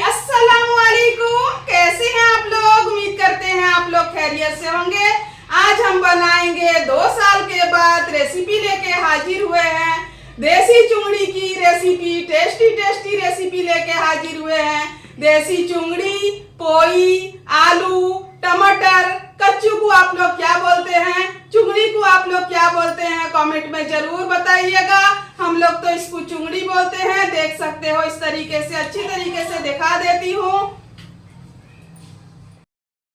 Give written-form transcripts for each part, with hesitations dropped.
अस्सलामुअलैकुम। कैसे हैं आप लोग? उम्मीद करते हैं आप लोग खैरियत से होंगे। आज हम बनाएंगे 2 साल के बाद रेसिपी लेके हाजिर हुए हैं। देसी चुंगड़ी की रेसिपी, टेस्टी टेस्टी रेसिपी लेके हाजिर हुए हैं। देसी चुंगड़ी, पोई, आलू, टमाटर, कच्चू को आप लोग क्या बोलते हैं, चुंगड़ी को आप लोग क्या बोलते हैं, कमेंट में जरूर बताइएगा। हम लोग तो इसको चुंगड़ी बोलते हैं। देख सकते हो इस तरीके से, अच्छी तरीके से दिखा देती हूँ।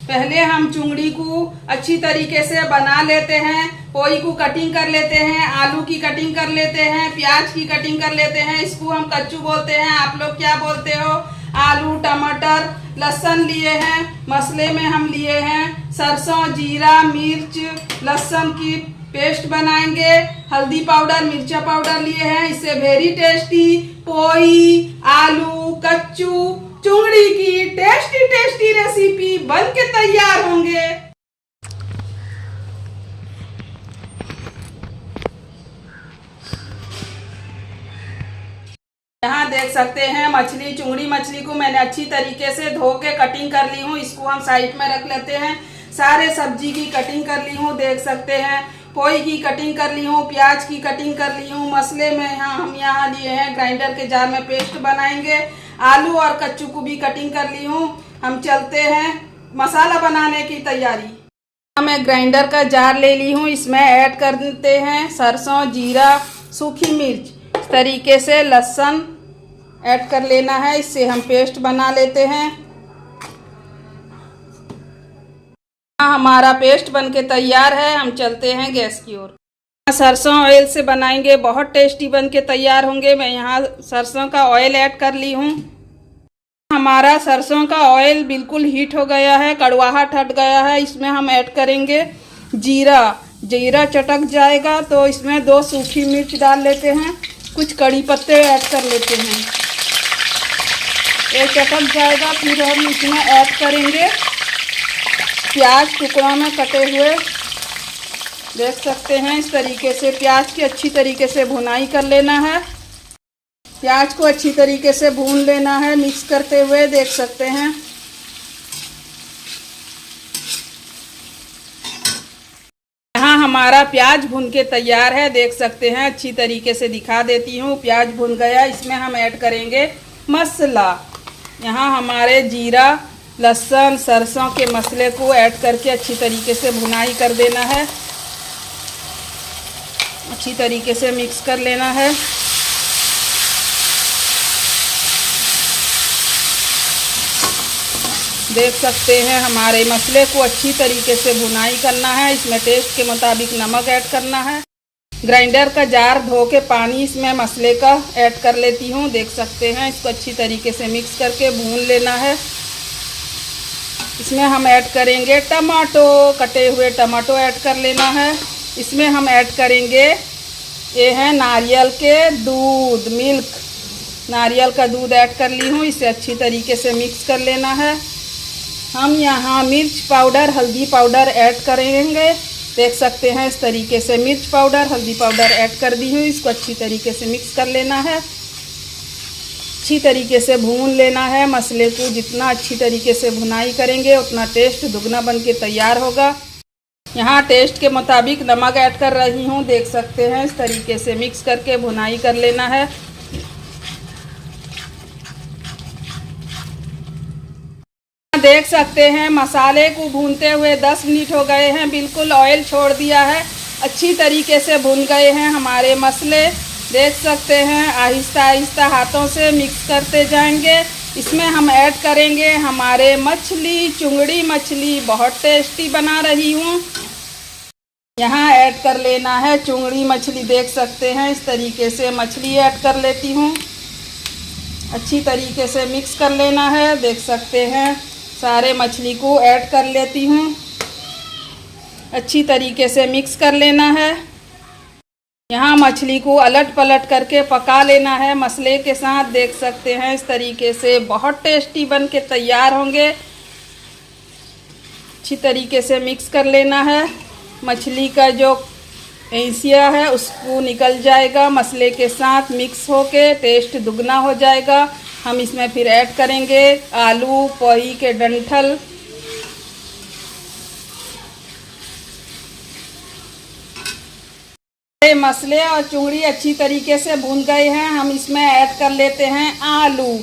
पहले हम चुंगड़ी को अच्छी तरीके से बना लेते हैं। पोई को कटिंग कर लेते हैं, आलू की कटिंग कर लेते हैं, प्याज की कटिंग कर लेते हैं। इसको हम कच्चू बोलते हैं, आप लोग क्या बोलते हो। आलू, टमाटर, लहसुन लिए हैं। मसाले में हम लिए हैं सरसों, जीरा, मिर्च, लहसुन की पेस्ट बनाएंगे। हल्दी पाउडर, मिर्चा पाउडर लिए हैं। इससे वेरी टेस्टी पोई, आलू, कच्चू, चुंगड़ी की टेस्टी टेस्टी रेसिपी बन के तैयार होंगे। यहाँ देख सकते हैं मछली, चुंगड़ी मछली को मैंने अच्छी तरीके से धो के कटिंग कर ली हूँ। इसको हम साइड में रख लेते हैं। सारे सब्जी की कटिंग कर ली हूँ, देख सकते हैं। पोई की कटिंग कर ली हूँ, प्याज की कटिंग कर ली हूँ। मसाले में हम यहाँ लिए हैं, ग्राइंडर के जार में पेस्ट बनाएंगे। आलू और कच्चू को भी कटिंग कर ली हूँ। हम चलते हैं मसाला बनाने की तैयारी। मैं ग्राइंडर का जार ले ली हूँ, इसमें ऐड कर देते हैं सरसों, जीरा, सूखी मिर्च। इस तरीके से लहसुन ऐड कर लेना है, इससे हम पेस्ट बना लेते हैं। हमारा पेस्ट बनके तैयार है। हम चलते हैं गैस की ओर। सरसों ऑयल से बनाएंगे, बहुत टेस्टी बनके तैयार होंगे। मैं यहाँ सरसों का ऑयल ऐड कर ली हूँ। हमारा सरसों का ऑयल बिल्कुल हीट हो गया है, कड़वाहट हट गया है। इसमें हम ऐड करेंगे जीरा। जीरा चटक जाएगा तो इसमें 2 सूखी मिर्च डाल लेते हैं। कुछ कड़ी पत्ते ऐड कर लेते हैं। ये चटक जाएगा, फिर हम इसमें ऐड करेंगे प्याज टुकड़ों में कटे हुए। देख सकते हैं इस तरीके से प्याज की अच्छी तरीके से भुनाई कर लेना है। प्याज को अच्छी तरीके से भून लेना है मिक्स करते हुए, देख सकते हैं। यहाँ हमारा प्याज भून के तैयार है, देख सकते हैं। अच्छी तरीके से दिखा देती हूँ। प्याज भून गया, इसमें हम ऐड करेंगे मसाला। यहाँ हमारे जीरा, लहसुन, सरसों के मसाले को ऐड करके अच्छी तरीके से भुनाई कर देना है। अच्छी तरीके से मिक्स कर लेना है। देख सकते हैं हमारे मसाले को अच्छी तरीके से भुनाई करना है। इसमें टेस्ट के मुताबिक नमक ऐड करना है। ग्राइंडर का जार धो के पानी इसमें मसाले का ऐड कर लेती हूँ, देख सकते हैं। इसको अच्छी तरीके से मिक्स करके भून लेना है। इसमें हम ऐड करेंगे टमाटो, कटे हुए टमाटो ऐड कर लेना है। इसमें हम ऐड करेंगे, ये है नारियल के दूध, मिल्क। नारियल का दूध ऐड कर ली हूँ। इसे अच्छी तरीके से मिक्स कर लेना है। हम यहाँ मिर्च पाउडर, हल्दी पाउडर ऐड करेंगे, देख सकते हैं। इस तरीके से मिर्च पाउडर, हल्दी पाउडर ऐड कर दी हूँ। इसको अच्छी तरीके से मिक्स कर लेना है। अच्छी तरीके से भून लेना है मसाले को। जितना अच्छी तरीके से भुनाई करेंगे उतना टेस्ट दुगना बन के तैयार होगा। यहाँ टेस्ट के मुताबिक नमक ऐड कर रही हूँ, देख सकते हैं। इस तरीके से मिक्स करके भुनाई कर लेना है। देख सकते हैं मसाले को भूनते हुए 10 मिनट हो गए हैं। बिल्कुल ऑयल छोड़ दिया है, अच्छी तरीके से भून गए हैं हमारे मसाले। देख सकते हैं आहिस्ता आहिस्ता हाथों से मिक्स करते जाएंगे। इसमें हम ऐड करेंगे हमारे मछली, चुंगड़ी मछली। बहुत टेस्टी बना रही हूँ। यहाँ ऐड कर लेना है चुंगड़ी मछली, देख सकते हैं। इस तरीके से मछली ऐड कर लेती हूँ। अच्छी तरीके से मिक्स कर लेना है, देख सकते हैं। सारे मछली को ऐड कर लेती हूँ। अच्छी तरीके से मिक्स कर लेना है। यहाँ मछली को अलट पलट करके पका लेना है मसाले के साथ, देख सकते हैं। इस तरीके से बहुत टेस्टी बन के तैयार होंगे। अच्छी तरीके से मिक्स कर लेना है। मछली का जो एंसिया है उसको निकल जाएगा, मसाले के साथ मिक्स होके टेस्ट दुगना हो जाएगा। हम इसमें फिर ऐड करेंगे आलू, पोई के डंठल, मसाले और चुंगड़ी अच्छी तरीके से भून गए हैं। हम इसमें ऐड कर लेते हैं आलू,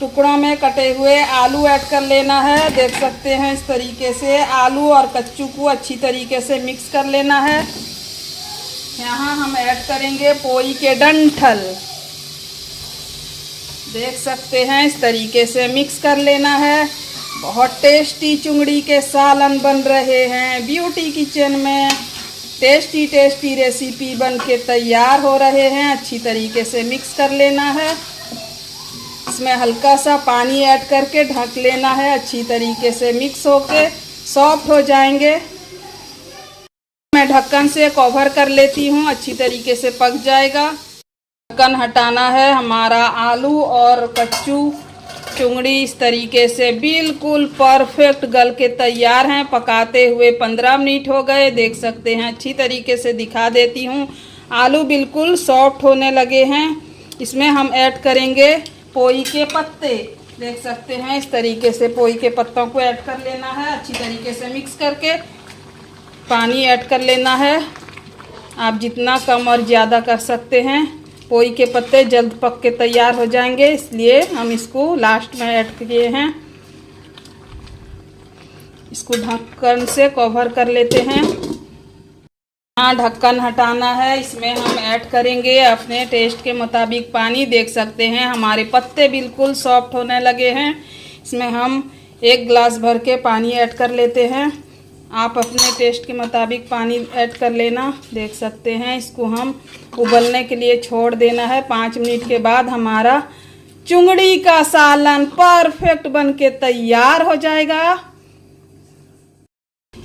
टुकड़ों में कटे हुए आलू ऐड कर लेना है। देख सकते हैं इस तरीके से आलू और कच्चू को अच्छी तरीके से मिक्स कर लेना है। यहाँ हम ऐड करेंगे पोई के डंठल, देख सकते हैं इस तरीके से मिक्स कर लेना है। बहुत टेस्टी चुंगड़ी के सालन बन रहे हैं। ब्यूटी किचन में टेस्टी टेस्टी रेसिपी बन के तैयार हो रहे हैं। अच्छी तरीके से मिक्स कर लेना है। इसमें हल्का सा पानी ऐड करके ढक लेना है। अच्छी तरीके से मिक्स होके सॉफ्ट हो जाएंगे। मैं ढक्कन से कवर कर लेती हूँ, अच्छी तरीके से पक जाएगा। ढक्कन हटाना है। हमारा आलू और कच्चू चुंगड़ी इस तरीके से बिल्कुल परफेक्ट गल के तैयार हैं। पकाते हुए 15 मिनट हो गए, देख सकते हैं। अच्छी तरीके से दिखा देती हूँ, आलू बिल्कुल सॉफ्ट होने लगे हैं। इसमें हम ऐड करेंगे पोई के पत्ते, देख सकते हैं इस तरीके से पोई के पत्तों को ऐड कर लेना है। अच्छी तरीके से मिक्स करके पानी ऐड कर लेना है। आप जितना कम और ज़्यादा कर सकते हैं। पोई के पत्ते जल्द पक के तैयार हो जाएंगे, इसलिए हम इसको लास्ट में ऐड किए हैं। इसको ढक्कन से कवर कर लेते हैं। हाँ, ढक्कन हटाना है। इसमें हम ऐड करेंगे अपने टेस्ट के मुताबिक पानी। देख सकते हैं हमारे पत्ते बिल्कुल सॉफ्ट होने लगे हैं। इसमें हम 1 गिलास भर के पानी ऐड कर लेते हैं। आप अपने टेस्ट के मुताबिक पानी ऐड कर लेना। देख सकते हैं इसको हम उबलने के लिए छोड़ देना है। 5 मिनट के बाद हमारा चुंगड़ी का सालन परफेक्ट बन के तैयार हो जाएगा।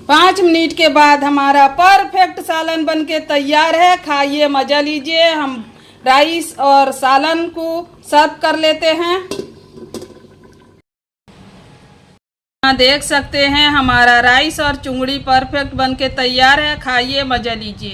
5 मिनट के बाद हमारा परफेक्ट सालन बन के तैयार है। खाइए, मजा लीजिए। हम राइस और सालन को सर्व कर लेते हैं। देख सकते हैं हमारा राइस और चुंगड़ी परफेक्ट बन के तैयार है। खाइए, मजा लीजिए।